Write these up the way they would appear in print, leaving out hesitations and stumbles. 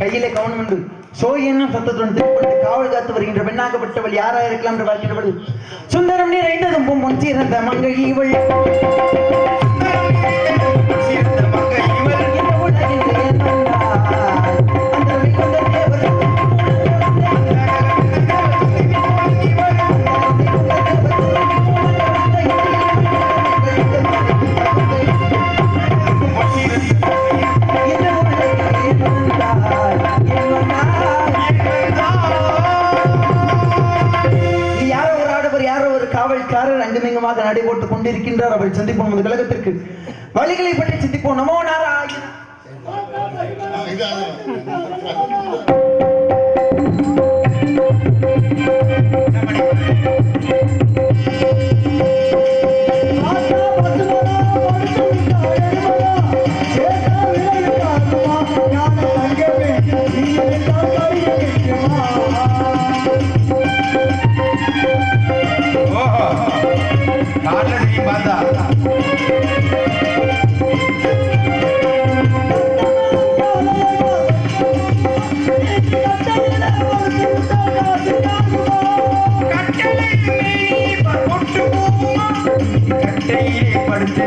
கையிலே கவனம் உண்டு. சோயனும் சத்தத்துடன் திருப்பி காவல் காத்து வருகின்ற பெண்ணாகப்பட்டவள் யாரா இருக்கலாம் என்று பார்க்கிறவள் சுந்தரம் நிறைந்ததும் பொன் சீர்ந்த மங்கை இவள் அங்குமிங்குமாக நடைபோட்டுக் கொண்டிருக்கின்றார். அவரை சந்திப்போம். நமது கழகத்திற்கு வழிகளை பற்றி சிந்திப்போம். நமோ நாராயண.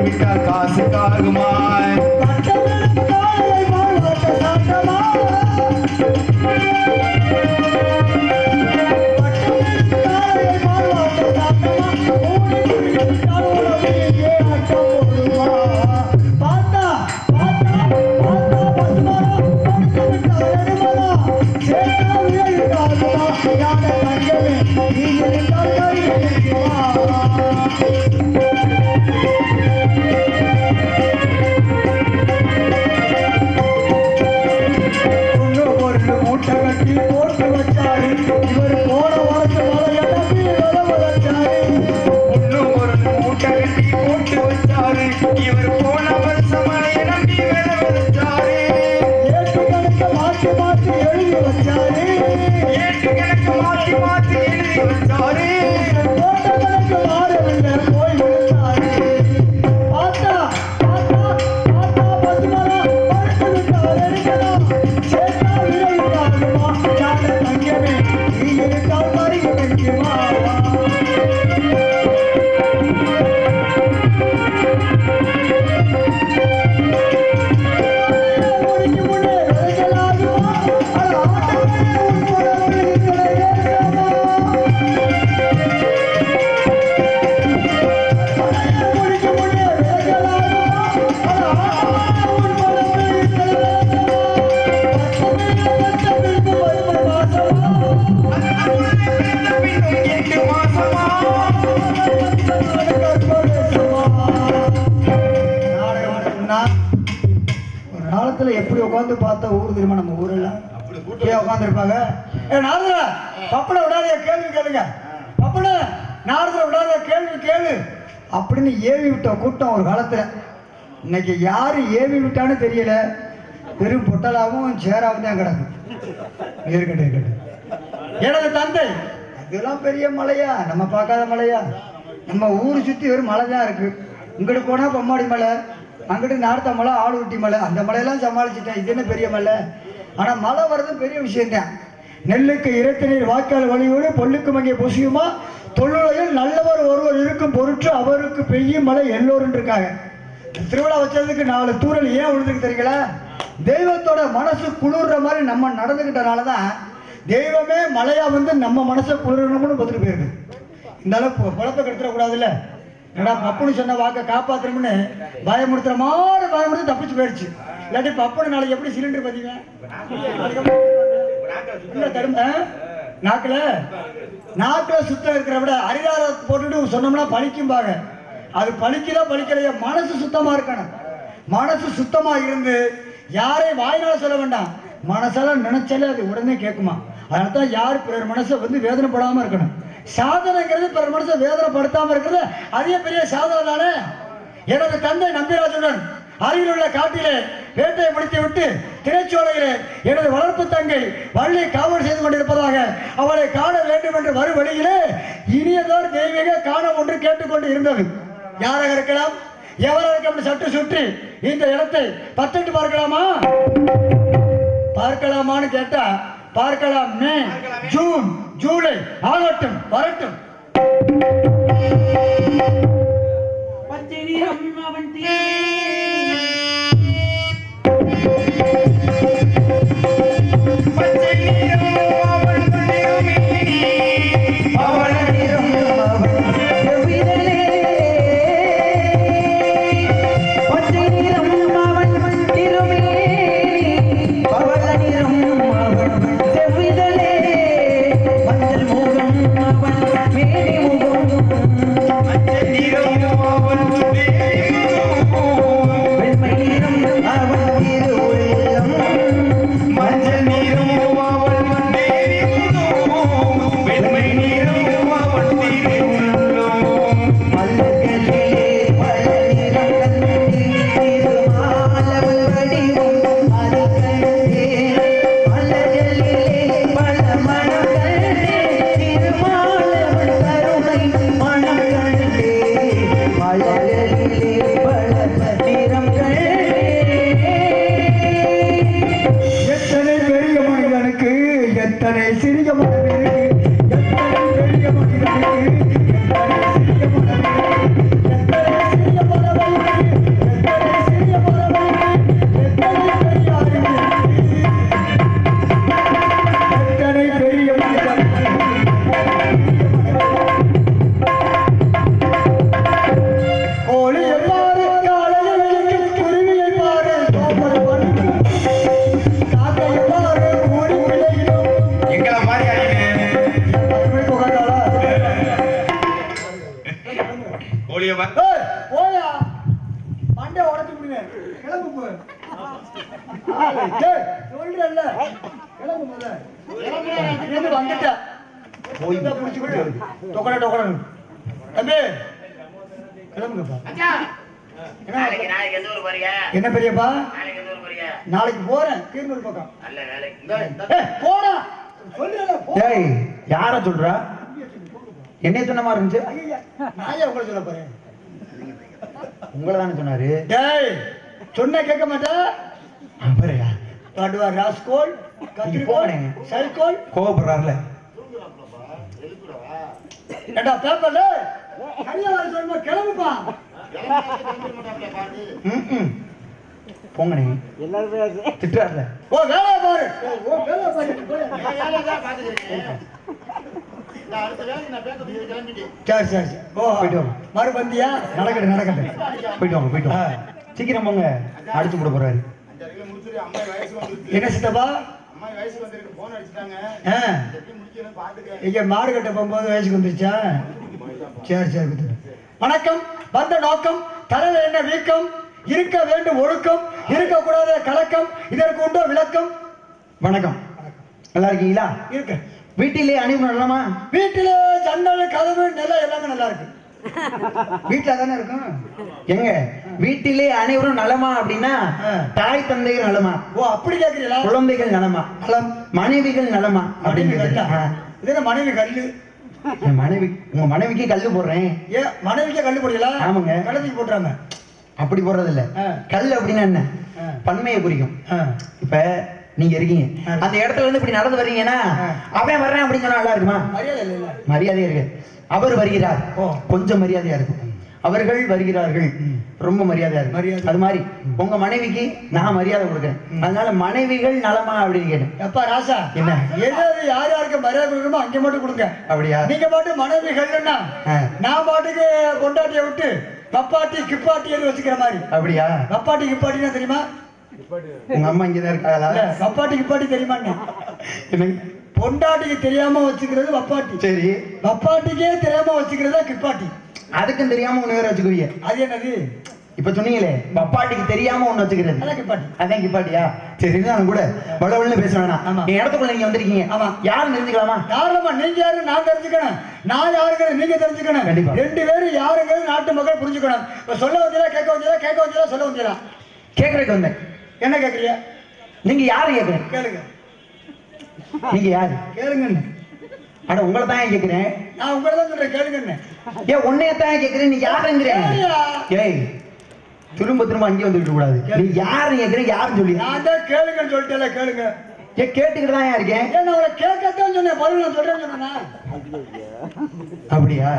விட்டால் காசு காகுமாய் எப்படி உட்காந்து பார்த்தா ஊர் தெரியுமா? நம்ம ஊரெல்லாம் உட்காந்து இருப்பாங்க. நாரதரா பப்பட விடாத கேள்வி கேளுங்க, பப்பட நாரதரா விடாத கேள்வி கேளு அப்படின்னு ஏவி விட்ட கூட்டம் ஒரு காலத்துல. இன்னைக்கு யாரு ஏவி விட்டான்னு தெரியல. வெறும் பொட்டலாவும் சேராவும் தான் கிடக்கு. இருக்கட்டும் இருக்கட்டும். எனது தந்தை இதெல்லாம் பெரிய மலையா? நம்ம பார்க்காத மலையா? நம்ம ஊர் சுற்றி வெறும் மலை தான் இருக்கு. இங்கிட்டு போனால் பொம்மாடி மலை, அங்கிட்டு நார்த்த மலை, ஆளுவட்டி மலை, அந்த மலையெல்லாம் சமாளிச்சுட்டேன். இது என்ன பெரிய மலை? ஆனால் மழை வர்றது பெரிய விஷயம்தான். நெல்லுக்கு இறைத்த நீர் வாய்க்கால் வழியோடு பொல்லுக்கு மங்கிய பொசியுமா தொல்லுலகில் நல்லவர் ஒருவர் இருக்கும் பொருட்டு அவருக்கு பெய்யும் மழை எல்லோரும் இருக்காங்க. திருவிழா வச்சதுக்கு 4 தூரல் ஏன் விழுந்துருக்கு தெரியுங்களா? தெய்வத்தோட மனசு குளிர்ற மாதிரி நம்ம நடந்துக்கிட்டனால தான் தெய்வமே மழையா வந்து நம்ம மனசை குளிரணும்னு பார்த்துட்டு போயிருக்கு. இந்த அளவுக்கு குழப்ப கெடுத்துடக்கூடாதுல்ல. ஏடா பப்புன்னு சொன்ன வாக்கை காப்பாற்றணும்னு பயமுறுத்துற மாதிரி பயமுறுத்தி தப்பிச்சு போயிடுச்சு. இல்லாட்டி பப்புன்னு நாளைக்கு எப்படி சிலிண்டர் பதிவேன்? தரும்ப நாக்கில் சுத்தம் இருக்கிற விட அரிதார போட்டுட்டு சொன்னோம்னா பழிக்கும்பாங்க. அது பழிக்கல பழிக்கலையா? மனசு சுத்தமா இருக்கணும். மனசு சுத்தமா இருந்து யாரை வாயினால சொல்ல வேண்டாம், மனசால நினைச்சாலே அது உடனே கேட்குமா. அதனால தான் யார் பிறர் மனசை வந்து வேதனைப்படாம இருக்கணும். சாதனைங்கிறது பிறர் மனசை வேதனைப்படுத்தாம இருக்கிறது அதே பெரிய சாதனை தானே. எனது தந்தை நம்பிராஜுடன் அருகில் உள்ள காட்டிலே வேட்டையை முடித்து விட்டு திரைச்சோலையிலே எனது வளர்ப்பு தங்கை வள்ளி காவல் செய்து கொண்டிருப்பதாக அவளை காண வேண்டும் என்று வரும் வழியிலே இனியதோர் தெய்வீக காண ஒன்று கேட்டுக்கொண்டு இருந்தது. யாராக இருக்கலாம், எவராக இருக்க சற்று சுற்றி இந்த இடத்தை பத்திட்டு பார்க்கலாமா? பார்க்கலாமான்னு கேட்டா பார்க்கலாம். மே, ஜூன், ஜூலை ஆகட்டும், வரட்டும். பச்சை நிறம் அவன் என்ன பெரியப்பா? நாளைக்கு போறேன் திருநூறு பக்கம். யார சொல்றா? என்ன சொன்ன மாதிரி இருந்துச்சு? உங்களை சொல்ல போறேன். உங்களை தானே சொன்னாரு. சொன்ன கேட்க மாட்டேன். ராஸ்கோல் கத்திரிக்கோல் சைக்கோல் கோபப்படுறாருல. ஏண்டா பேப்பர்ல சரியா வர சொல்லுமா கிளம்புப்பா. போங்கண்ணே எல்லாரும் திட்டுறாருல. ஓ வேலை பாரு. ஓ வேலை பாரு. சரி சரி ஓ போயிட்டு வாங்க. மறுபந்தியா நடக்கட்டும் நடக்கட்டும். போயிட்டு வாங்க போயிட்டு வாங்க. சீக்கிரம் போங்க. அடிச்சு போட போறாரு. என்ன சித்தப்பா? இங்க மாடு கட்ட போகும்போது வயசுக்கு வந்துருச்சா? சரி சரி. வணக்கம். வந்த நோக்கம் தலையில என்ன வீக்கம்? இருக்க வேண்டும் ஒழுக்கம், இருக்கக்கூடாத கலக்கம், இதற்கு உண்டோ விளக்கம்? வணக்கம். நல்லா இருக்கீங்களா? இருக்கு. வீட்டிலே அணிவு நலமா? வீட்டிலே ஜன்னல் கதவு நிலம் எல்லாமே நல்லா இருக்கு. வீட்டுல தானே இருக்கும். எங்க வீட்டிலே அனைவரும் நலமா அப்படின்னா தாய் தந்தைகள் நலமா? ஓ அப்படி கேக்குறீங்களா? குழந்தைகள் நலமா? நலம். மனைவிகள் நலமா? அப்படின்னு மனைவி கல்லு. மனைவி உங்க மனைவிக்கு கல்லு போடுறேன். ஏன் மனைவிக்கே கல்லு போடுறீங்களா? ஆமாங்க. கழுத்துக்கு போட்டுறாங்க. அப்படி போடுறது இல்ல. கல் அப்படின்னா என்ன? பன்மையை குறிக்கும். இப்ப நீங்க இருக்கீங்க அந்த இடத்துல இருந்து இப்படி நடந்து வர்றீங்கன்னா அவன் வர்றேன் அப்படின்னு சொன்னா நல்லா இருக்குமா? மரியாதை இல்ல. மரியாதையா இருக்கு. அவர் வருகிறார் கொஞ்சம் மரியாதையா இருக்கும். அவர்கள் வருகிறார்கள் ரொம்ப மரியாதையா இருக்கு. அது மாதிரி உங்க மனைவிக்கு நான் மரியாதை கொடுக்குறேன். அதனால மனைவிகள் நலமா அப்படின்னு கேட்டேன். எப்பா ராசா என்ன எதாவது யார் யாருக்கு மரியாதை கொடுக்கணுமோ அங்க மட்டும் கொடுங்க. அப்படியா? நீங்க பாட்டு மனைவிகள்னா நான் பாட்டுக்கு கொண்டாட்டிய விட்டு பப்பாட்டி கிப்பாட்டி எது வச்சுக்கிற மாதிரி. அப்படியா? பப்பாட்டி கிப்பாட்டினா தெரியுமா? உங்க அம்மா இங்கதான் இருக்காங்களா? பப்பாட்டி கிப்பாட்டி தெரியுமா? பொண்டாட்டிக்கு தெரியாம வச்சுக்கிறது பப்பாட்டி. சரி. பப்பாட்டிக்கே தெரியாம வச்சுக்கிறதா கிப்பாட்டி. அதுக்கும் தெரியாம ஒண்ணு வேற வச்சுக்குவீங்க. அது என்னது? இப்ப சொன்னீங்களே பப்பாட்டிக்கு தெரியாம ஒண்ணு வச்சுக்கிறது. அதான் கிப்பாட்டி. அதான் கிப்பாட்டியா? சரி நான் கூட வளவள்னு பேச வேணாம். என் இடத்துக்குள்ள நீங்க வந்திருக்கீங்க. ஆமா. யாரும் தெரிஞ்சுக்கலாமா? யாருமா? நீங்க யாரு நான் தெரிஞ்சுக்கணும். நான் யாருங்கிறது நீங்க தெரிஞ்சுக்கணும். கண்டிப்பா. ரெண்டு பேரும் யாருங்கிறது நாட்டு மக்கள் புரிஞ்சுக்கணும். இப்ப சொல்ல வந்தீங்களா கேட்க வந்தீங்களா? கேட்க வந்தீங்களா சொல்ல வந்தீங்களா? கேட்கறதுக்கு வந்தேன். என்ன கேட்கறீங்க? நீங்க யாரு கேட்கறேன்? கேளுங்க. நீங்க யாரு கேளுங்க. அட உங்களை தான் கேட்கிறேன். நான் உங்களை தான் சொல்றேன் கேளுங்க. ஏன் உன்னைய தான் கேட்கிறேன். நீ யாருங்கிறேன்? ஏய் திரும்ப திரும்ப அங்கே வந்துட்டு கூடாது. நீ யாரு கேட்கிறேன்? யாருன்னு சொல்லி நான் தான் கேளுங்கன்னு சொல்லிட்டேன். கேளுங்க. கேட்டுக்கிட்டு தான் இருக்கேன். ஏன் நான் அவரை கேட்கத்தான் சொன்னேன், பதில் நான் சொல்றேன்னு சொன்னேன்னா? அப்படியா?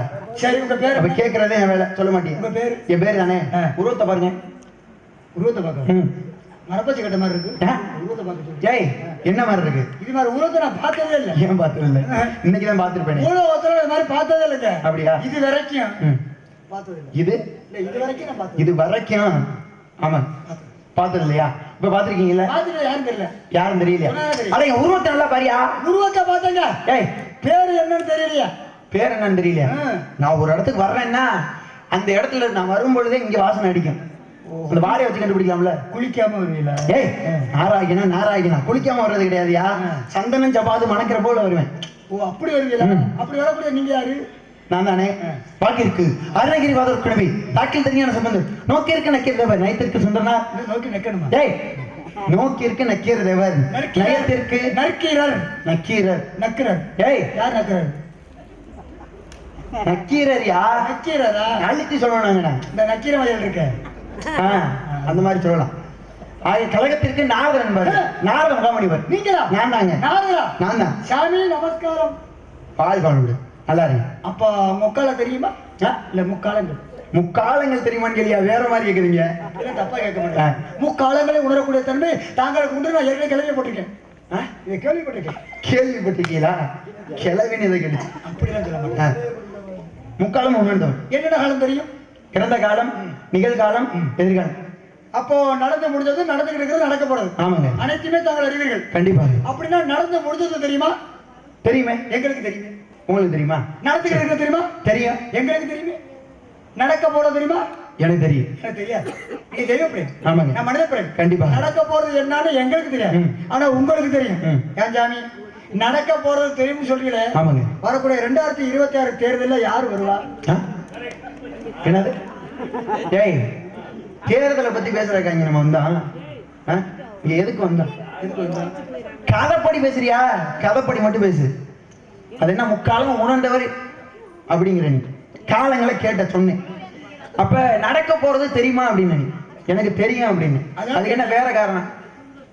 சரி, உங்க பேர் அப்ப கேட்கறதே என் வேலை. சொல்ல மாட்டேன். உங்க பேரு? என் பேரு தானே. உருவத்தை பாருங்க. உருவத்தை பார்க்க ம். மரப்பச்சு கட்ட மாதிரி இருக்கு. ஆ? உருவத்தை பார்க்க சொல்லு. ஏய், என்ன மாதிரி இருக்கு? இது மாதிரி உருவத்தை நான் பார்த்ததே இல்லை. ஏன் பார்த்தது இல்லை? இன்னைக்குதான் பார்த்திருப்பேன். உருவத்துல இது மாதிரி பார்த்ததே இல்லைங்க. அப்படியா? இது வரைக்கும் ம். பார்த்தது இல்லை. இது இல்ல, இது வரைக்கும் நான் பார்த்தது. இது வரைக்கும் ஆமா பார்த்தது இல்லையா? இப்ப பாத்திருக்கீங்கல்ல? பார்த்துட்டு யாரும் தெரியல. யாரும் தெரியலையா? தெரியும். அட என் உருவத்தை நல்லா பாரியா. உருவத்தை பார்த்தேங்க. ஏய், பேரு என்னன்னு தெரியலையா? பேர் என்னன்னு தெரியலையா? நான் ஒரு இடத்துக்கு வர்றேன்னா அந்த இடத்துல நான் வரும் பொழுதே இங்க வாசனை அடிக்கும். அந்த வாடையை வச்சு கண்டுபிடிக்கலாம்ல. குளிக்காம வருவீங்களா? ஏய், நாராயணா குளிக்காம வர்றது கிடையாதுயா. சந்தனம் சப்பாது மணக்கிற போல வருவேன். ஓ, அப்படி வருவீங்களா? அப்படி வரக்கூடிய நீங்க யாரு? நான் தானே. பாக்கி இருக்கு அருணகிரி வாதர் குழுவி தாக்கில் தெரியான சம்பந்தம் நோக்கி இருக்கு நக்கீர தேவர் நயத்திற்கு சுந்தரனா. நோக்கி நிக்கணுமா? ஏய், நோக்கி இருக்கு நக்கீர தேவர் நயத்திற்கு நற்கீரர். நக்கீரர். நக்கீரர். ஏய், யார் நக்கீரர்? நக்கீரர் யார்? நக்கீரரா? அழுத்தி சொல்லணுங்கண்ணா. இந்த நக்கீர வயல் இருக்க. அந்த மாதிரி சொல்லலாம். கழகத்திற்கு நாரதன் என்பவர். நாரத முகாமணிவர். நீங்களா? நான் தாங்க. நாரதா? நான் தான். சாமி நமஸ்காரம். பால் காண நல்லா இருக்கு. அப்ப முக்கால தெரியுமா? இல்ல முக்காலங்கள். முக்காலங்கள் தெரியுமான்னு கேளியா? வேற மாதிரி கேக்குறீங்க. தப்பா கேட்க மாட்டேன். முக்காலங்களை உணரக்கூடிய தன்மை தாங்களுக்கு உண்டு. நான் ஏற்கனவே கேள்விப்பட்டிருக்கேன். இதை கேள்விப்பட்டிருக்கேன். கேள்விப்பட்டிருக்கீங்களா? கிளவின்னு இதை கேட்டுச்சு. அப்படிலாம் சொல்ல மாட்டேன். முக்காலம் உணர்ந்தவன். என்னென்ன காலம் தெரியும்? இறந்த காலம், நிகழ்காலம், எதிர்காலம். அப்போ நடந்து முடிஞ்சது, நடந்துகிட்டு இருக்கிறது, நடக்க போறது. ஆமாங்க. அனைத்துமே தாங்கள் அறிவீர்கள். கண்டிப்பாக. அப்படின்னா நடந்து முடிஞ்சது தெரியுமா? தெரியுமே. எங்களுக்கு தெரியுமே. உங்களுக்கு தெரியுமா? நடந்துகிட்டு இருக்கிறது தெரியுமா? தெரியும். எங்களுக்கு தெரியுமே. நடக்க போறது தெரியுமா? எனக்கு தெரியும். எனக்கு தெரியாது. நீ தெய்வம் பிரேம். ஆமாங்க. நான் மனித பிரேம். கண்டிப்பா. நடக்க போறது என்னன்னு எங்களுக்கு தெரியாது. ஆனா உங்களுக்கு தெரியும். ஏன் சாமி நடக்க போறது தெரியும்னு சொல்றீங்களே? ஆமாங்க. வரக்கூடிய 2026 தேர்தலில் யார் வருவா? என்னது? ஏய், தேர்தலை பத்தி பேசுறக்காங்க நம்ம வந்தோம். இங்க எதுக்கு வந்தோம்? கதைப்படி பேசுறியா? கதைப்படி மட்டும் பேசு. அது என்ன முக்காலம் உணர்ந்தவர் அப்படிங்கிற நீ காலங்களை கேட்ட சொன்னேன். அப்ப நடக்க போறது தெரியுமா அப்படின்னு நீ எனக்கு தெரியும் அப்படின்னு. அதுக்கு என்ன வேற காரணம்?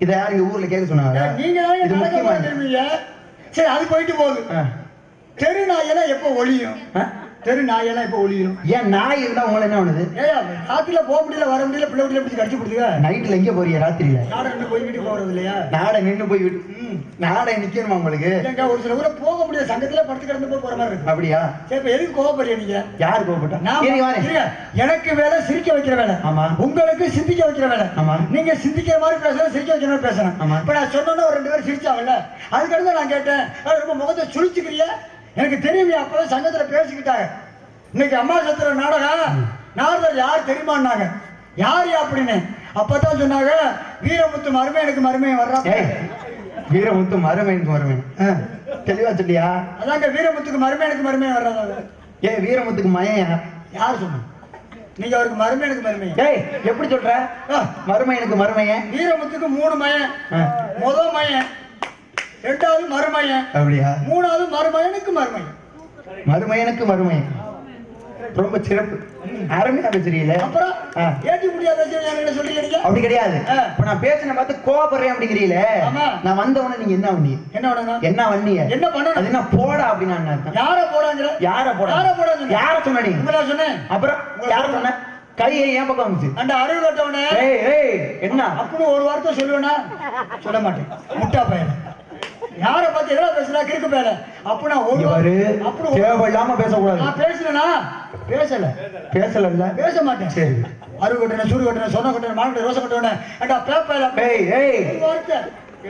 இதை யார் இங்க ஊர்ல கேட்க சொன்னாங்க? நீங்க சரி, அது போயிட்டு போகுது. தெரு நாயெல்லாம் எப்ப ஒளியும்? தெரு நாயெல்லாம் எப்ப ஒளியும்? ஏன் நாய் இருந்தா உங்களை என்ன பண்ணுது? ராத்திரில போக முடியல, வர முடியல, பிள்ளை பிள்ளை பிடிச்சி கடிச்சு கொடுத்துக்க. நைட்ல எங்க போறீங்க? ராத்திரியில நாடை நின்று போய் வீட்டுக்கு போறது இல்லையா? நாடை நின்று போய் வீட்டு நாடை நிக்கணுமா உங்களுக்கு? ஒரு சில ஊரை போக முடியாது, சங்கத்துல படுத்து கிடந்து போய் போற மாதிரி இருக்கு. அப்படியா? சரி, இப்ப எதுக்கு கோவப்படுறீங்க நீங்க? யாரு கோவப்பட்டா? எனக்கு வேலை சிரிக்க வைக்கிற வேலை. ஆமா. உங்களுக்கு சிந்திக்க வைக்கிற வேலை. ஆமா. நீங்க சிந்திக்கிற மாதிரி பேசணும், சிரிக்க வைக்கிற மாதிரி பேசணும். ஆமா. இப்ப நான் சொன்னோன்னா ஒரு 2 பேரும் சிரிச்சாங்கல்ல, அதுக்கடுத்து நான் கேட்டேன், ரொம்ப முகத்தை சுழிச்சுக்கிறிய? எனக்கு தெரியுமே. அப்பதான் சங்கத்துல பேசிக்கிட்டாங்க, இன்னைக்கு அம்மா சத்திர நாடகம் நாரதர் யார் தெரியுமான்னாங்க. யாரு அப்படின்னு அப்பதான் சொன்னாங்க, வீரமுத்து மருமை எனக்கு மருமையை வர்றா. வீரமுத்து மருமை எனக்கு மருமை தெளிவா சொல்லியா? அதாங்க வீரமுத்துக்கு மருமை எனக்கு மருமையை வர்றதா. ஏன் வீரமுத்துக்கு மயம் யார் சொன்ன? நீங்க அவருக்கு மருமை எனக்கு மருமை. ஏய், எப்படி சொல்ற? மருமை எனக்கு மருமைய. வீரமுத்துக்கு 3 மயன். முதல் மயன், 2வது மருமையன். அப்படியா? 3வது மருமையனுக்கு மருமையன். மருமையனுக்கு மருமையன். ரொம்ப சிறப்பு. அருமையா பேசுறீங்களே. அப்புறம் ஏற்றி முடியாத சொல்றீங்க? அப்படி கிடையாது. இப்ப நான் பேசின பார்த்து கோவப்படுறேன் அப்படிங்கிறீங்களே. நான் வந்தவன நீங்க என்ன பண்ணி என்ன வண்டிய என்ன பண்ண? அது என்ன போடா அப்படின்னு. யார போடாங்கிற? யார போடா? யார போடா? யார சொன்னீங்க? உங்களா சொன்னேன். அப்புறம் யார சொன்ன? கையை ஏன் பக்கம் வந்துச்சு? அந்த அறிவு கட்டவனே. ஏய் ஏய், என்ன அப்படின்னு ஒரு வார்த்தை சொல்லுவேனா? சொல்ல மாட்டேன். முட்டா பையன். யார பத்தி எதா பேசுறா? கிறுக்கு பேர. அப்ப நான் ஒரு அப்படி தேவையில்லாம பேசக்கூடாது. நான் பேசலனா? பேசல பேச மாட்டேன். சரி, அருகு கட்டண, சூடு கட்டண, சொன்ன கட்டண, மானக்கட்டண, ரோச கட்டண, அண்டா பேப்பையில. ஏய் ஏய், வார்த்தை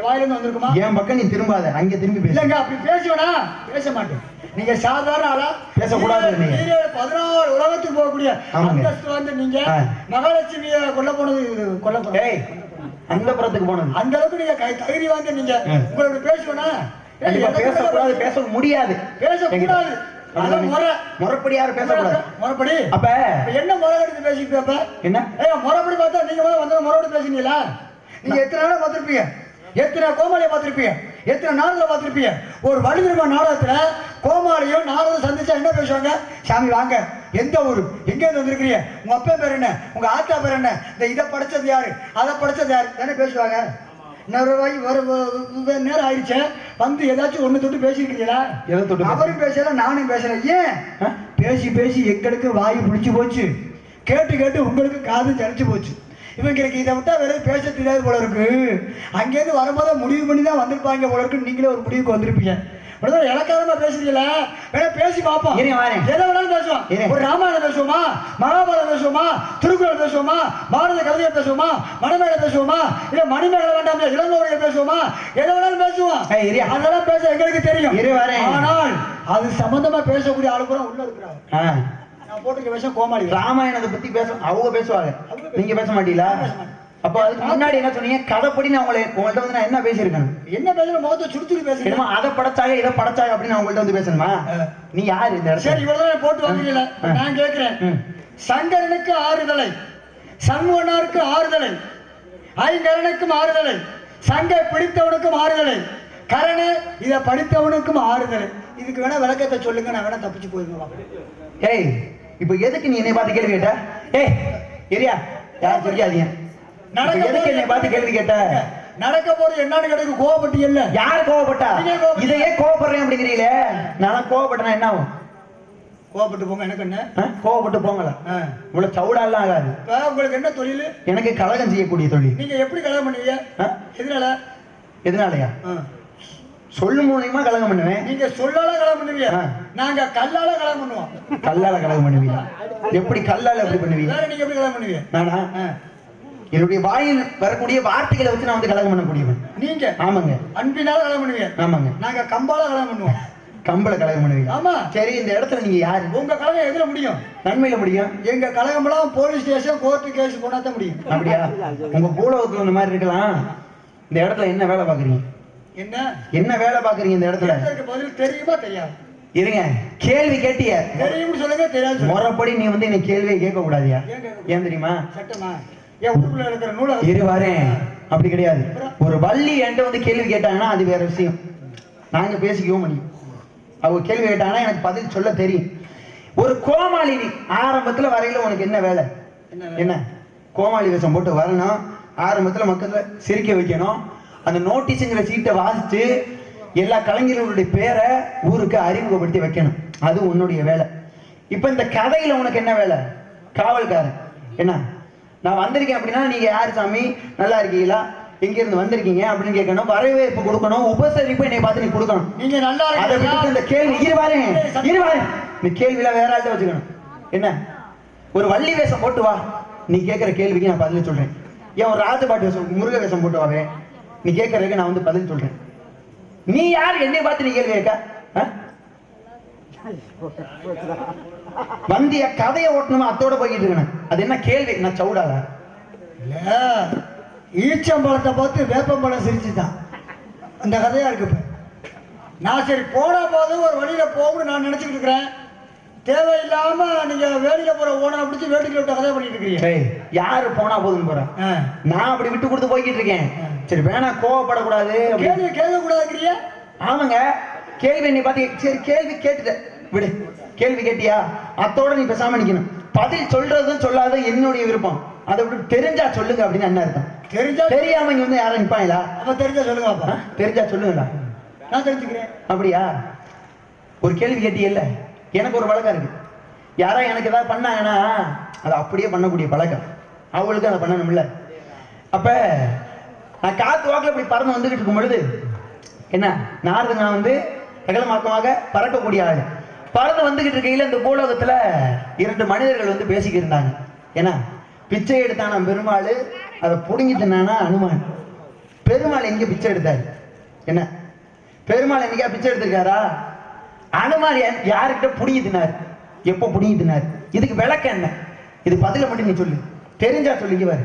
வாயிலிருந்து வந்திருக்குமா? என் பக்கம் நீ திரும்பாத, அங்க திரும்பி பேசு. இல்லங்க, அப்படி பேசுவேனா? பேச மாட்டேன். நீங்க சாதாரண ஆளா? பேசக்கூடாது. நீங்க 16 உலகத்துக்கு போகக்கூடிய அந்தஸ்து வந்து நீங்க மகாலட்சுமியை கொல்ல போனது. ஏய், அந்த புறத்துக்கு போனது. அந்த அளவுக்கு நீங்க தகுதி வாங்க. நீங்க உங்களோட பேசுவேனா? பேசக்கூடாது, பேச முடியாது. பேசக்கூடாது. முறைப்படி யாரும் பேசக்கூடாது. முறைப்படி அப்ப என்ன முறை எடுத்து பேசிட்டு? அப்ப என்ன முறைப்படி பார்த்தா நீங்க வந்து முறைப்படி பேசுனீங்களா? நீங்க எத்தனை நாளை பார்த்திருப்பீங்க, எத்தனை கோமாளியை பார்த்திருப்பீங்க, எத்தனை நாடகத்தை பார்த்திருப்பீங்க. ஒரு வடிவ நாடகத்துல கோமாளியும் நாடகம் சந்திச்சா என்ன பேசுவாங்க? சாமி வாங்க, எந்த ஊரு, எங்க இருந்து வந்திருக்கிறீங்க, உங்க அப்பா பேர் என்ன, உங்க ஆத்தா பேர் என்ன, இந்த இதை படிச்சது யாரு, அதை படிச்சது யாரு தானே பேசுவாங்க. இன்னொரு வாய் வர நேரம் ஆயிடுச்சு வந்து ஏதாச்சும் ஒண்ணு தொட்டு பேசியிருக்கீங்களா? எதை தொட்டு அவரும் பேசல நானும் பேசல. ஏன் பேசி பேசி எங்களுக்கு வாய் பிடிச்சு போச்சு, கேட்டு கேட்டு உங்களுக்கு காது ஜலிச்சு போச்சு. இவங்களுக்கு இதை விட்டா வேற பேச தெரியாது போல இருக்கு. அங்கேருந்து வரும்போது முடிவு பண்ணி தான் வந்திருப்பாங்க போல இருக்கு. நீங்களே ஒரு முடிவுக்கு வந்திருப்பீங்க. இலக்காரமா பேசுறீங்களா? வேணா பேசி பார்ப்போம். எதை வேணாலும் பேசுவோம். ஒரு ராமாயணம் பேசுவோமா, மகாபாரதம் பேசுவோமா, திருக்குறள் பேசுவோமா, பாரத கவிதை பேசுவோமா, மணிமேகலை பேசுவோமா, இல்ல மணிமேகலை வேண்டாம் இளங்கோவடிகள் பேசுவோமா, எதை வேணாலும் பேசுவோம். அதெல்லாம் பேச எங்களுக்கு தெரியும். ஆனால் அது சம்பந்தமா பேசக்கூடிய ஆளு கூட உள்ள இருக்கிறாங்க. நான் போட்டுக்க விஷயம் கோமாளி. ராமாயணத்தை பத்தி அவங்க பேசுவாங்க, நீங்க பேச மாட்டீங்களா? அப்ப அதுக்கு முன்னாடி என்ன சொன்னீங்க? கதைப்படி நான் உங்கள்ட்ட வந்து நான் என்ன பேசியிருக்கேன்? என்ன பேசணும்? முகத்தை சுடுச்சுடு பேசுறேன். அதை படைச்சாங்க இதை படைச்சாங்க அப்படின்னு நான் உங்கள்ட்ட வந்து பேசணுமா? நீ யாரு இந்த இடத்துல? சரி, இவ்வளவுதான் போட்டு வாங்கல. நான் கேட்கிறேன், சங்கரனுக்கு ஆறுதலை, சண்முகனாருக்கு ஆறுதலை, ஐங்கரனுக்கும் ஆறுதலை, சங்கை பிடித்தவனுக்கும் ஆறுதலை, கரணு இதை படித்தவனுக்கும் ஆறுதலை. இதுக்கு வேணா விளக்கத்தை சொல்லுங்க, நான் வேணா தப்பிச்சு போயிருந்தோம். ஏய், இப்ப எதுக்கு நீ என்னை பார்த்து கேள்வி கேட்ட? ஏய் ஏரியா யாரும் தெரியாதீங்க. எதுக்கு என்னை பார்த்து கேள்வி கேட்ட? நடக்க போறது என்னன்னு கேட்டு கோவப்பட்டு இல்ல. யாரு கோவப்பட்டா? இதையே கோவப்படுறேன் அப்படிங்கிறீங்களே. நான் கோவப்பட்டேன்னா என்ன ஆகும்? கோவப்பட்டு போங்க. எனக்கு என்ன? கோவப்பட்டு போங்களா? இவ்வளவு சவுடாலாம் ஆகாது. உங்களுக்கு என்ன தொழில்? எனக்கு கலகம் செய்யக்கூடிய தொழில். நீங்க எப்படி கலகம் பண்ணுவீங்க? எதனால? எதனாலயா? சொல்லு மூலியமா கலகம் பண்ணுவேன். நீங்க சொல்லால கலகம் பண்ணுவீங்க, நாங்க கல்லால கலகம் பண்ணுவோம். கல்லால கலகம் பண்ணுவீங்க? எப்படி கல்லால எப்படி பண்ணுவீங்க? நீங்க எப்படி கலகம் பண்ணுவீங்க? நானா என்னுடைய வாயில் வரக்கூடிய வார்த்தைகளை வச்சு நான் வந்து கலகம் பண்ணக்கூடியவன். நீங்க? ஆமாங்க. அன்பினால கலகம் பண்ணுவீங்க? ஆமாங்க. நாங்க கம்பால கலகம் பண்ணுவோம். கம்பள கலகம் பண்ணுவீங்க? ஆமா. சரி, இந்த இடத்துல நீங்க யாரு? உங்க கலகம் எதுல முடியும்? நன்மையில முடியும். எங்க கலகம் எல்லாம் போலீஸ் ஸ்டேஷன் கோர்ட்டு கேஸ் போனா தான் முடியும். அப்படியா? உங்க பூலோகத்துல இந்த மாதிரி இருக்கலாம். இந்த இடத்துல என்ன வேலை பாக்குறீங்க? என்ன வேலை பாக்குறீங்க இந்த இடத்துல? பதில் தெரியுமா தெரியாது? இருங்க, கேள்வி கேட்டிய தெரியும் சொல்லுங்க. தெரியாது முறைப்படி நீ வந்து என்ன கேள்வியை கேட்க கூடாதியா? ஏன் தெரியுமா? சட்டமா? ஏன் உள்ள இருக்கிற நூலை இருவாரேன் அப்படி கிடையாது. ஒரு வள்ளி என்கிட்ட வந்து கேள்வி கேட்டாங்கன்னா அது வேற விஷயம், நாங்க பேசிக்குவோம். பண்ணி அவங்க கேள்வி கேட்டாங்கன்னா எனக்கு பதில் சொல்ல தெரியும். ஒரு கோமாளி ஆரம்பத்துல வரையில உனக்கு என்ன வேலை? என்ன கோமாளி வேஷம் போட்டு வரணும், ஆரம்பத்துல மக்களை சிரிக்க வைக்கணும், அந்த நோட்டீஸுங்கிற சீட்டை வாசிச்சு எல்லா கலைஞர்களுடைய பேரை ஊருக்கு அறிமுகப்படுத்தி வைக்கணும். அது உன்னுடைய வேலை. இப்ப இந்த கதையில உனக்கு என்ன வேலை? காவல்காரன். என்ன நான் வந்திருக்கேன் அப்படின்னா நீங்க யாரு சாமி, நல்லா இருக்கீங்களா, எங்க இருந்து வந்திருக்கீங்க அப்படின்னு கேட்கணும், வரவேற்பு கொடுக்கணும், உபசரிப்பு என்னை பார்த்து நீ கொடுக்கணும். நீங்க நல்லா அதை விட்டு இந்த கேள்வி இருவாரு நீ கேள்வியில வேற ஆள்கிட்ட வச்சுக்கணும். என்ன ஒரு வள்ளி வேஷம் போட்டு வா, நீ கேட்கிற கேள்விக்கு நான் பதில் சொல்றேன். ஏன் ஒரு ராஜபாட்டு வேஷம் முருக வேஷம் போட்டு வாவே, நீ கேட்கறதுக்கு நான் வந்து பதில் சொல்றேன். நீ யார் என்னை பார்த்து நீ கேள்வி கேட்க? வந்திய கதையை ஓட்டணுமா அத்தோட போய்கிட்டு இருக்கணும். அது என்ன கேள்வி? நான் சவுடால இல்ல, ஈச்சம்பழத்தை பார்த்து வேப்பம்பழம் சிரிச்சுதான் அந்த கதையா இருக்கு. நான் சரி போனா போது ஒரு வழியில போகணும்னு நான் நினைச்சுக்கிட்டு இருக்கிறேன். தேவையில்லாம நீங்க வேடிக்கை போற ஓன பிடிச்சி வேடிக்கை விட்ட கதை பண்ணிட்டு இருக்கீங்க. யாரு போனா போதுன்னு போறேன், நான் அப்படி விட்டு கொடுத்து போய்கிட்டு இருக்கேன். சரி வேணா கோவப்படக்கூடாது, கேள்வி கேட்க கூடாதுங்கிறிய? ஆமாங்க, கேள்வி என்னை பார்த்து சரி கேள்வி கேட்டுட்ட விடு. கேள்வி கேட்டியா அத்தோட நீ பேசாம நிக்கணும். பதில் சொல்றதும் சொல்லாத என்னுடைய விருப்பம். அதை விட்டு தெரிஞ்சா சொல்லுங்க அப்படின்னு என்ன அர்த்தம்? தெரிஞ்சா தெரியாம இங்க வந்து யாரும் நிப்பாங்களா? அப்ப தெரிஞ்சா சொல்லுங்க. அப்ப தெரிஞ்சா சொல்லுங்களா? நான் தெரிஞ்சுக்கிறேன். அப்படியா? ஒரு கேள்வி கேட்டியல்ல, எனக்கு ஒரு பழக்கம் இருக்கு. யாரா எனக்கு ஏதாவது பண்ணாங்கன்னா அதை அப்படியே பண்ணக்கூடிய பழக்கம். அவங்களுக்கு அதை பண்ணணும்ல. அப்ப நான் காத்து வாக்குல இப்படி பறந்து வந்துகிட்டு இருக்கும் பொழுது என்ன நாரதன் நான் வந்து அகலமாக்கமாக பறக்கக்கூடிய ஆளு. பறந்து வந்துகிட்டு இருக்கையில இந்த பூலோகத்துல 2 மனிதர்கள் வந்து பேசிக்கிட்டு இருந்தாங்க. ஏன்னா பிச்சை எடுத்தானா பெருமாள், அதை புடுங்கிட்டுனானா அனுமான். பெருமாள் எங்க பிச்சை எடுத்தாரு? என்ன பெருமாள் என்னைக்கா பிச்சை எடுத்திருக்காரா? அனுமான் யாருக்கிட்ட புடுங்கி தினார்? எப்போ புடுங்கி தினார்? இதுக்கு விளக்கம் என்ன? இது பதில மட்டும் நீ சொல்லு. தெரிஞ்சா சொல்லிக்குவாரு.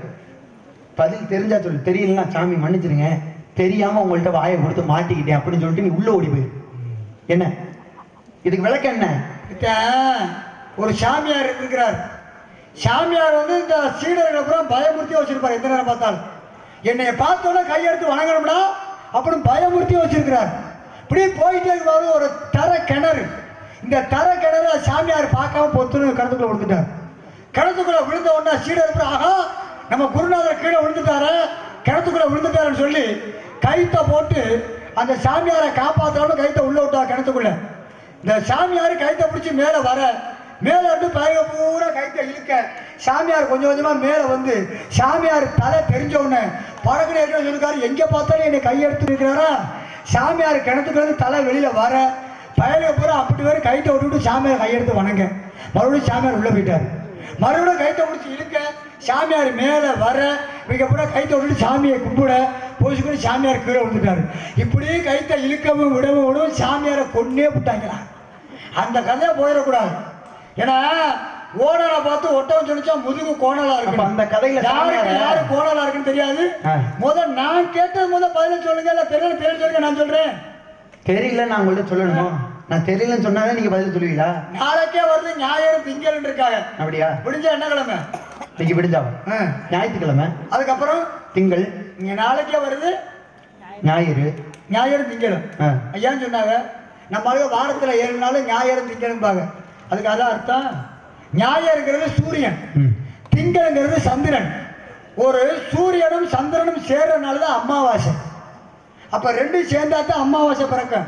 பதில் தெரிஞ்சா சொல்லு, தெரியலன்னா சாமி மன்னிச்சிருங்க, தெரியாம உங்கள்கிட்ட வாயை கொடுத்து மாட்டிக்கிட்டேன் அப்படின்னு சொல்லிட்டு நீ உள்ள ஓடி போயிரு. என்ன இதுக்கு விளக்கம் என்ன? ஒரு சாமியார் இருக்கிறார். சாமியார் வந்து இந்த சீடர்களை அப்புறம் பயமுறுத்தி வச்சிருப்பார். எந்த நேரம் பார்த்தாலும் என்னைய பார்த்தோன்னா கையெடுத்து வணங்கணும்னா அப்படின்னு பயமுறுத்தி வச்சிருக்கிறார். இப்படி போயிட்டே இருக்கும்போது ஒரு தர கிணறு, இந்த தர கிணறு சாமியார் பார்க்காம பொத்துன்னு கிணத்துக்குள்ள விழுந்துட்டார். கிணத்துக்குள்ள விழுந்த உடனே சீடர் ஆகா நம்ம குருநாதர் கீழே விழுந்துட்டாரு, கிணத்துக்குள்ள விழுந்துட்டாருன்னு சொல்லி கைத்தை போட்டு அந்த சாமியாரை காப்பாற்றணும்னு கைத்தை உள்ள விட்டா கிணத்துக்குள்ள. இந்த சாமியார் கைத்தை பிடிச்சி மேலே வர, மேலே வந்து பயிர பூரா கைத்தை இழுக்க, சாமியார் கொஞ்சம் கொஞ்சமாக மேலே வந்து சாமியார் தலை தெரிஞ்ச உடனே படகுன்னு சொல்லிருக்காரு, எங்கே பார்த்தாலும் என்னை கையெடுத்து இருக்கிறாரா. சாமியார் கிணத்துக்குள்ள தலை வெளியில் வர, பயிர பூரா அப்படி வரை கைத்தை விட்டுவிட்டு சாமியார் கையெடுத்து வணங்க. மறுபடியும் சாமியார் உள்ளே போயிட்டார். மறுபடியும் கைத்தை பிடிச்சி இழுக்க, சாமியார் மேலே வர, இவங்க பூரா கைத்தை விட்டுட்டு சாமியை கும்பிட போச்சுக்கூட சாமியார் கீழே விழுந்துட்டாரு. இப்படியே கைத்தை இழுக்கவும் விடவும் சாமியாரை கொன்னே விட்டாங்களா. அந்த கதையை போயிடக்கூடாது. ஏன்னா ஓனரை பார்த்து ஒட்டவன் சொல்லிச்சா முதுகு கோணலா இருக்கு. அந்த கதையில யாரு கோணலா இருக்குன்னு தெரியாது. நான் கேட்டது பதில சொல்லுங்க. இல்ல தெரியல சொல்லுங்க. நான் சொல்றேன் தெரியல. நான் உங்கள்ட்ட சொல்லணுமா? நான் தெரியலன்னு சொன்னாதான் நீங்க பதில் சொல்லுவீங்களா? நாளைக்கே வருது ஞாயிறு திங்கள் இருக்காங்க. அப்படியா? விடிஞ்சா என்ன கிழமை? இன்னைக்கு விடிஞ்சாவா? ஞாயிற்றுக்கிழமை. அதுக்கப்புறம் திங்கள். நீங்க நாளைக்கே வருது ஞாயிறு திங்கள். ஐயான்னு சொன்னாங்க. நம்ம வாரத்துல 7 நாள் ஞாயிறு திங்கள்பாங்க. அதுக்கு அதான் அர்த்தம். ஞாயிறுங்கிறது சூரியன், திங்கள்ங்கிறது சந்திரன். ஒரு சூரியனும் சந்திரனும் சேர்றதுனாலதான் அமாவாசை. அப்ப ரெண்டும் சேர்ந்தா தான் அமாவாசை பிறக்கும்.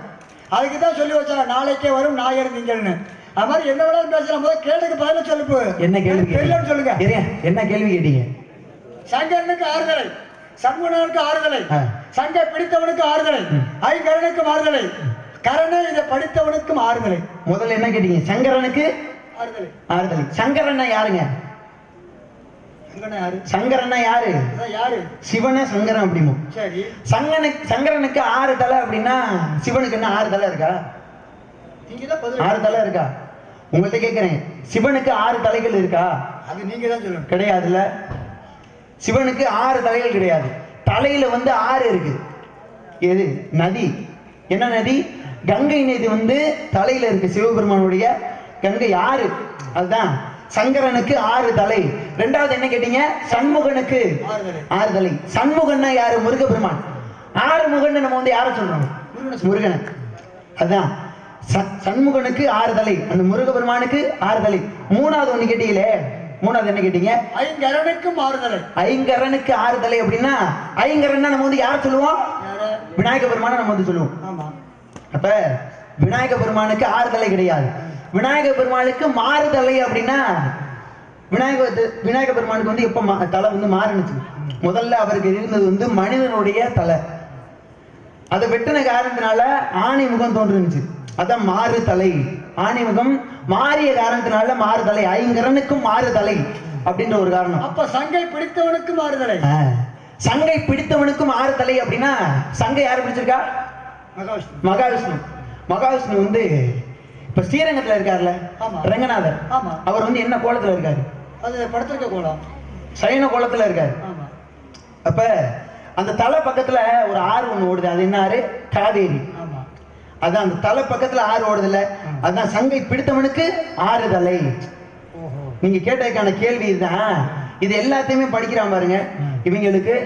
அதுக்கு தான் சொல்லி வச்சாங்க நாளைக்கே வரும் ஞாயிறு திங்கள்னு. அது மாதிரி என்ன வேணாலும் பேசலாம். போது கேட்டுக்கு பதில சொல்லுப்பு. என்ன கேள்வி? தெரியலன்னு சொல்லுங்க. என்ன கேள்வி கேட்டீங்க? சங்கரனுக்கு ஆறுதலை, சண்முகனுக்கு ஆறுதலை, சங்கை பிடித்தவனுக்கு ஆறுதலை, ஐங்கரனுக்கும் ஆறுதலை, கரணை இதை படித்தவனுக்கும் ஆறுதலை. முதல்ல என்ன கேட்டீங்க? சங்கரனுக்கு ஆறுதலை. ஆறுதலை. சங்கரன்னா யாருங்க? சங்கரன்னா யாரு? யாரு? சிவனே சங்கரன் அப்படிமோ. சரி. சங்கரனுக்கு 6 தலை அப்படின்னா சிவனுக்கு என்ன 6 தலை இருக்கா? 6 தலை இருக்கா? உங்கள்கிட்ட கேட்கிறேன். சிவனுக்கு 6 தலைகள் இருக்கா? அது நீங்க தான் சொல்லணும். கிடையாதுல்ல. சிவனுக்கு 6 தலைகள் கிடையாது. தலையில 6 இருக்கு. எது? நதி. என்ன நதி? கங்கை நதி தலையில இருக்கு. சிவபெருமானுடைய கங்கை 6. அதுதான் சங்கரனுக்கு 6 தலை. ரெண்டாவது என்ன கேட்டீங்க? சண்முகனுக்கு 6 தலை. சண்முகன்னா யாரு? முருகபெருமான். 6 முகன் நம்ம யார சொல்றோம்? முருகன். அதுதான் சண்முகனுக்கு 6 தலை. அந்த முருகபெருமானுக்கு 6 தலை. மூணாவது ஒண்ணு கேட்டீங்களே, மூணாவது என்ன கேட்டீங்க? ஐங்கரனுக்கும் 6 தலை. ஐங்கரனுக்கு 6 தலை அப்படின்னா ஐங்கரன்னா நம்ம யார சொல்லுவோம்? விநாயக பெருமான நம்ம சொல்லுவோம். ஆமா. அப்ப விநாயக பெருமானுக்கு 6 தலை கிடையாது. விநாயக பெருமானுக்கு மாறுதலை அப்படின்னா விநாயக பெருமானுக்கு எப்ப தலை மாறுனுச்சு? முதல்ல அவருக்கு இருந்தது மனிதனுடைய தலை. அதை வெட்டின காரணத்தினால ஆணை முகம் தோன்றுச்சு. அதான் மாறு தலை. ஆணை முகம் மாறிய காரணத்தினால மாறுதலை. ஐங்கரனுக்கும் மாறுதலை அப்படின்ற ஒரு காரணம். அப்ப சங்கை பிடித்தவனுக்கும் மாறுதலை. சங்கை பிடித்தவனுக்கும் 6 தலை அப்படின்னா சங்கை யாரு பிடிச்சிருக்கா? மகாவிஷ்ணு. மகாவிஷ்ணு இப்ப ஸ்ரீரங்கத்துல இருக்காருல்ல ரங்கநாதர். அவர் என்ன கோலத்துல இருக்காரு? அது படுத்திருக்க கோலம், சயன கோலத்துல இருக்காரு. அப்ப அந்த தலை பக்கத்துல ஒரு ஆறு ஒண்ணு ஓடுது. அது என்ன ஆறு? காவேரி. அதான் அந்த தலை பக்கத்துல 6 ஓடுது இல்ல, அதான் சங்கை பிடித்தவனுக்கு 6 தலை. நீங்க கேட்டதுக்கான கேள்வி இதுதான். இது எல்லாத்தையுமே படிக்கிறான் பாருங்க. இவங்களுக்கு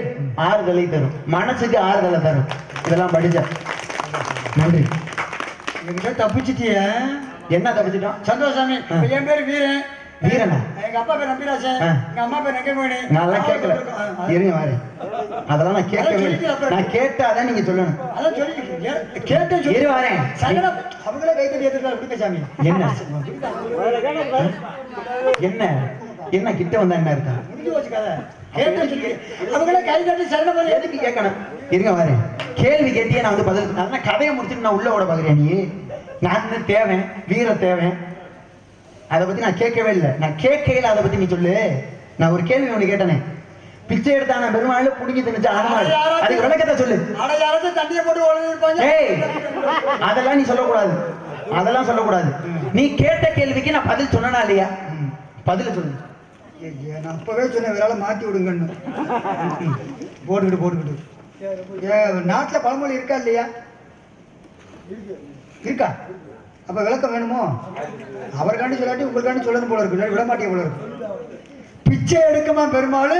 6 தலை தரும், மனசுக்கு 6 தலை தரும். இதெல்லாம் படிச்ச நன்றி. தப்பிச்சிட்டிய? என்ன தப்பிச்சிட்டோம்? சந்தோஷாமி. என் பேரு வீரன். வீரனா? எங்க அப்பா பேர் நம்பிராசன், எங்க அம்மா பேர் நெங்கமணி. நான் கேட்கல, இருங்க வாரு. அதெல்லாம் நான் கேட்கவே இல்லை. நான் கேட்டாதான் நீங்க சொல்லணும். அதான் சொல்லிக்கிட்டு கேட்டேன். சொல்லி வரேன். அவங்களே கை தட்டி எடுத்துக்கலாம். விடுங்க சாமி. என்ன என்ன என்ன கிட்ட வந்தா என்ன இருக்கா? முடிஞ்சு வச்சு கதை. கேட்டேன் சொல்லி அவங்களே கை தட்டி சரண போது எதுக்கு கேட்கணும்? இருங்க வரேன். கேள்வி கேட்டியே நான் பதில். நான் கதையை முடிச்சுட்டு நான் உள்ள ஓட பாக்குறேன். நீ நான் தேவை வீர தேவை அதை பத்தி நான் கேட்கவே இல்லை. நான் கேட்கையில அதை பத்தி நீ சொல்லு. நான் ஒரு கேள்வி ஒண்ணு கேட்டனே, பிச்சை எடுத்தான பெருமாள் புடிங்கி திணிச்சா ஆனமாள், அதுக்கு விளக்கத்தை சொல்லு. தண்ணியை போட்டு ஏய், அதெல்லாம் நீ சொல்லக்கூடாது. அதெல்லாம் சொல்லக்கூடாது. நீ கேட்ட கேள்விக்கு நான் பதில் சொன்னா இல்லையா? பதில சொல்லு. நான் அப்பவே சொன்னேன் வேற மாத்தி விடுங்கன்னு. போட்டுக்கிட்டு நாட்டுல பழமொழி இருக்கா இல்லையா? இருக்கா? அப்ப விளக்கம் வேணுமோ? அவருக்காண்டி சொல்லாட்டி உங்களுக்காண்டி சொல்லணும் போல இருக்கு. விட மாட்டிய போல இருக்கு. பிச்சை எடுக்குமா பெருமாள்,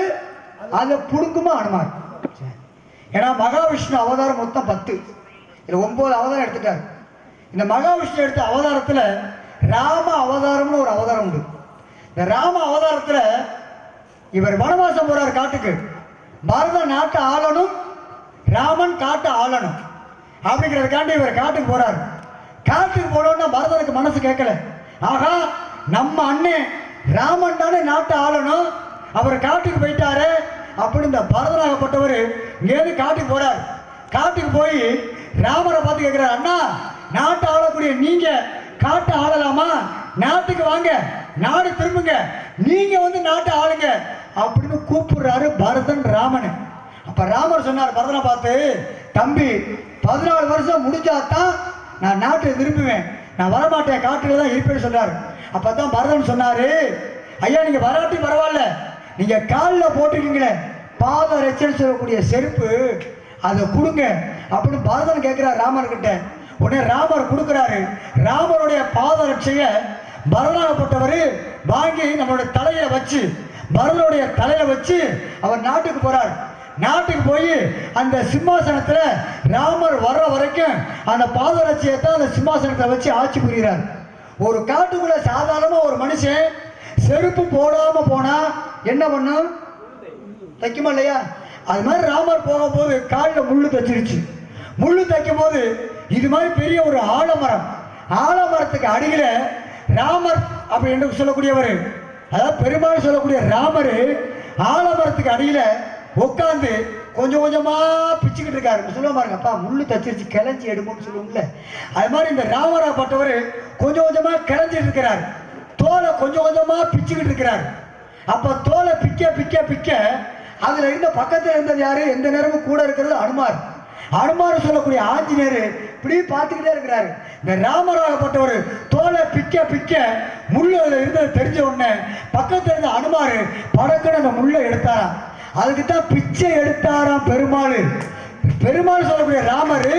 அதை புடுங்குமா அனுமார். ஏன்னா மகாவிஷ்ணு அவதாரம் மொத்தம் 10, இதுல 9 அவதாரம் எடுத்துட்டாரு. இந்த மகாவிஷ்ணு எடுத்த அவதாரத்துல ராம அவதாரம்னு ஒரு அவதாரம் உண்டு. இந்த ராம அவதாரத்துல இவர் வனவாசம் போறார் காட்டுக்கு. பரதன் நாட்டை ஆளணும், ராமன் காட்டை ஆளணும் அப்படிங்கிறதுக்காண்டி இவர் காட்டுக்கு போறாரு. காட்டுக்கு போனோன்னா பரதனுக்கு மனசு கேட்கல. ஆகா, நம்ம அண்ணன் ராமன் தானே நாட்டை ஆளணும், அவர் காட்டுக்கு போயிட்டாரு அப்படின்னு இந்த பரதனாகப்பட்டவர் இங்கேருந்து காட்டுக்கு போறாரு. காட்டுக்கு போய் ராமரை பார்த்து கேட்கிறார், அண்ணா நாட்டை ஆளக்கூடிய நீங்க காட்டை ஆளலாமா? நாட்டுக்கு வாங்க, நாடு திரும்புங்க, நீங்க வந்து நாட்டை ஆளுங்க அப்படின்னு கூப்பிடுறாரு பரதன் ராமனை. அப்ப ராமர் சொன்னார் பரதனை பார்த்து, தம்பி 14 வருஷம் முடிஞ்சாதான் நான் நாட்டை திரும்புவேன், நான் வரமாட்டேன், காட்டுல தான் இருப்பேன்னு சொன்னார். அப்பதான் பரதன் சொன்னாரு, ஐயா நீங்க வராட்டி பரவாயில்ல, நீங்க காலில் போட்டுருக்கீங்களே பாத ரட்சன்னு சொல்லக்கூடிய செருப்பு, அதை கொடுங்க அப்படின்னு பரதன் கேட்கிறார் ராமர் கிட்ட. உடனே ராமர் கொடுக்கிறாரு. ராமருடைய பாத ரட்சைய பரதனாகப்பட்டவர் வாங்கி நம்மளுடைய தலையில வச்சு, பரதனுடைய தலையில வச்சு அவர் நாட்டுக்கு போறார். நாட்டுக்கு போய் அந்த சிம்மாசனத்துல ராமர் வர்ற வரைக்கும் அந்த பாதரட்சியத்தை அந்த சிம்மாசனத்தை வச்சு ஆட்சி புரிகிறார். ஒரு காட்டுக்குள்ள சாதாரணமா ஒரு மனுஷன் செருப்பு போடாம போனா என்ன பண்ணும்? தைக்குமா இல்லையா? அது மாதிரி ராமர் போகும்போது காலில் முள்ளு தைச்சிருச்சு. முள்ளு தைக்கும் போது இது மாதிரி பெரிய ஒரு ஆலமரம், ஆலமரத்துக்கு அடியில ராமர் அப்படின்னு சொல்லக்கூடியவர், அதாவது பெருமாள் சொல்லக்கூடிய ராமர் ஆலமரத்துக்கு அடியில உட்காந்து கொஞ்சம் கொஞ்சமா பிச்சுக்கிட்டு இருக்காரு. சொல்ல பாருங்க, அப்பா முள்ளு தச்சிருச்சு கிளஞ்சி எடுப்போம்னு சொல்லுவோம்ல, அது மாதிரி இந்த ராமராகப்பட்டவர் கொஞ்சம் கொஞ்சமா கிளஞ்சிட்டு இருக்கிறார். தோலை கொஞ்சம் கொஞ்சமா பிச்சுக்கிட்டு இருக்கிறார். அப்ப தோலை பிக்க பிக்க பிக்க அதுல இருந்த பக்கத்துல இருந்தது யாரு? எந்த நேரமும் கூட இருக்கிறது அனுமார். அனுமார் சொல்லக்கூடிய ஆஞ்சநேயர் இப்படி பார்த்துக்கிட்டே இருக்கிறாரு. இந்த ராமராகப்பட்டவர் தோலை பிக்க பிக்க முள்ளு இருந்தது தெரிஞ்ச உடனே பக்கத்துல இருந்த அனுமார் படக்குன்னு அந்த முள்ளை எடுத்தாராம். அதுக்குத்தான் பிச்சை எடுத்தாராம் பெருமாள். பெருமாள் சொல்லக்கூடிய ராமர்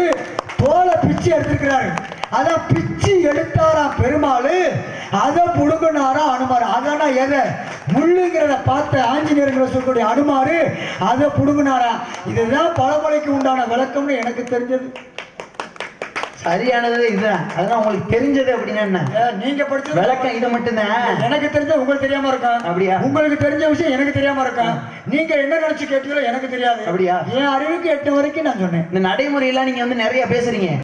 தோலை பிச்சை எடுத்திருக்கிறாரு. அதான் பிச்சு எடுத்தாராம் பெருமாள், அதை புடுங்கினாராம் அனுமார். அதானா எதை? முள்ளுங்கிறத பார்த்த ஆஞ்சநேயர்களை சொல்லக்கூடிய அனுமார் அதை புடுங்கினாராம். இதுதான் பழமொழிக்கு உண்டான விளக்கம்னு எனக்கு தெரிஞ்சது. சரியானது இதுதான். அதெல்லாம் உங்களுக்கு தெரிஞ்சது அப்படின்னா என்ன? நீங்க படிச்ச விளக்கம் இது மட்டும்தான். எனக்கு தெரிஞ்ச உங்களுக்கு தெரியாம இருக்கும். அப்படியா? உங்களுக்கு தெரிஞ்ச விஷயம் எனக்கு தெரியாம இருக்கும். நீங்க என்ன நினைச்சு கேட்டீங்களோ எனக்கு தெரியாது. அப்படியா? என் அறிவுக்கு எட்டு வரைக்கும் நான் சொன்னேன். இந்த நடைமுறையெல்லாம் நீங்க வந்து நிறைய பேசுறீங்க.